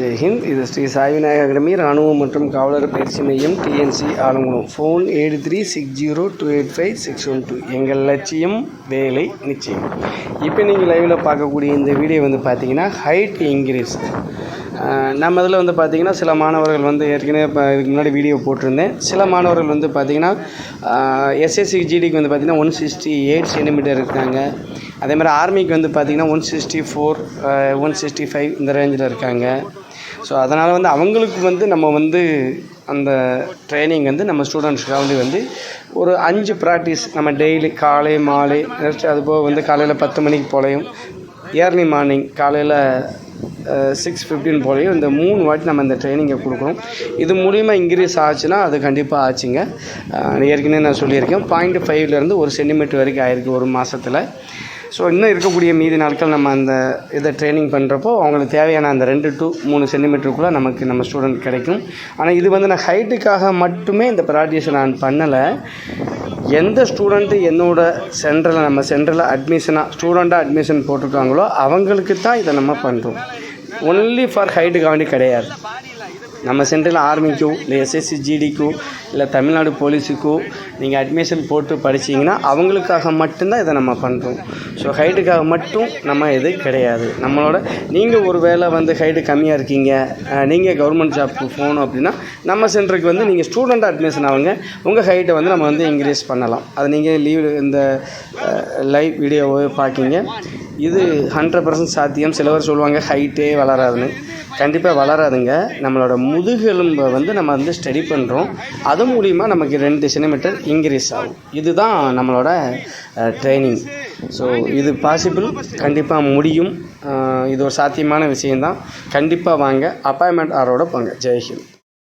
ஜெய் ஹிந்த். இது ஸ்ரீ சாய் விநாயகர் அகாடமி ராணுவம் மற்றும் காவலர் பயிற்சி மையம் டிஎன்சி ஆலங்குளம். ஃபோன் 8360285612. எங்கள் லட்சியம் வேலை நிச்சயம். இப்போ நீங்கள் லைவில் பார்க்கக்கூடிய இந்த வீடியோ வந்து பார்த்தீங்கன்னா ஹைட் இன்க்ரீஸ். நம்ம இதில் வந்து பார்த்திங்கன்னா சில மாணவர்கள் வந்து ஏற்கனவே இப்போ இதுக்கு முன்னாடி வீடியோ போட்டிருந்தேன். சில மாணவர்கள் வந்து பார்த்திங்கன்னா எஸ்எஸ்சி ஜிடிக்கு வந்து பார்த்திங்கன்னா 168 சென்டிமீட்டர் இருக்காங்க. அதே மாதிரி ஆர்மிக்கு வந்து பார்த்திங்கன்னா 164 165 இந்த ரேஞ்சில் இருக்காங்க. ஸோ அதனால் வந்து அவங்களுக்கு வந்து நம்ம வந்து அந்த ட்ரைனிங் வந்து நம்ம ஸ்டூடெண்ட்ஸ்க்காக வந்து ஒரு 5 ப்ராக்டிஸ் நம்ம டெய்லி காலை மாலை நெக்ஸ்ட் அதுபோக வந்து காலையில் 10 மணிக்கு போலையும் ஏர்லி மார்னிங் காலையில் 6:15 போலையும் இந்த 3 வாட்டி நம்ம இந்த ட்ரைனிங்கை கொடுக்குறோம். இது மூலிமா இன்க்ரீஸ் ஆச்சுன்னா அது கண்டிப்பாக ஆச்சுங்க. ஏற்கனவே நான் சொல்லியிருக்கேன் 0.5லேருந்து 1 சென்டிமீட்டர் வரைக்கும் ஆயிருக்கு ஒரு மாதத்தில். ஸோ இன்னும் இருக்கக்கூடிய மீதி நாட்கள் நம்ம அந்த இதை ட்ரைனிங் பண்ணுறப்போ அவங்களுக்கு தேவையான அந்த 2 to 3 சென்டிமீட்டருக்குள்ளே நமக்கு நம்ம ஸ்டூடெண்ட் கிடைக்கும். ஆனால் இது வந்து நான் ஹைட்டுக்காக மட்டுமே இந்த ப்ராக்டிஸை நான் பண்ணலை. எந்த ஸ்டூடெண்ட்டு என்னோடய நம்ம சென்டரில் ஸ்டூடெண்ட்டாக அட்மிஷன் போட்டிருக்காங்களோ அவங்களுக்கு தான் இதை நம்ம பண்ணுறோம். ஒன்லி ஃபார் ஹைட்டுக்காக வேண்டி கிடையாது. நம்ம சென்டரில் ஆர்மிக்கோ இல்லை எஸ்எஸ்சி ஜிடிக்கோ இல்லை தமிழ்நாடு போலீஸுக்கோ நீங்கள் அட்மிஷன் போட்டு படிச்சிங்கன்னா அவங்களுக்காக மட்டும்தான் இதை நம்ம பண்ணுறோம். ஸோ ஹைட்டுக்காக மட்டும் நம்ம இது கிடையாது. நீங்கள் ஒரு வேளை வந்து ஹைட்டு கம்மியாக இருக்கீங்க, நீங்கள் கவர்மெண்ட் ஜாப்க்கு போகணும் அப்படின்னா நம்ம சென்டருக்கு வந்து நீங்கள் ஸ்டூடெண்ட்டாக அட்மிஷன் ஆகுங்க. உங்கள் ஹைட்டை வந்து நம்ம வந்து இன்க்ரீஸ் பண்ணலாம். அது நீங்கள் இந்த லைவ் வீடியோவை பார்க்கிங்க. இது 100% சாத்தியம். சிலவர் சொல்லுவாங்க ஹைட்டே வளராதுன்னு. கண்டிப்பாக வளராதுங்க. நம்மளோட முதுகெலும்பை வந்து நம்ம வந்து ஸ்டடி பண்ணுறோம். அது மூலிமா நமக்கு 2 சென்டிமீட்டர் இன்க்ரீஸ் ஆகும். இதுதான் நம்மளோட ட்ரைனிங். ஸோ இது பாசிபிள், கண்டிப்பாக முடியும். இது ஒரு சாத்தியமான விஷயந்தான். கண்டிப்பாக வாங்க, அப்பாயின்மெண்ட் ஆரோட போங்க. ஜெய்ஹிந்த்.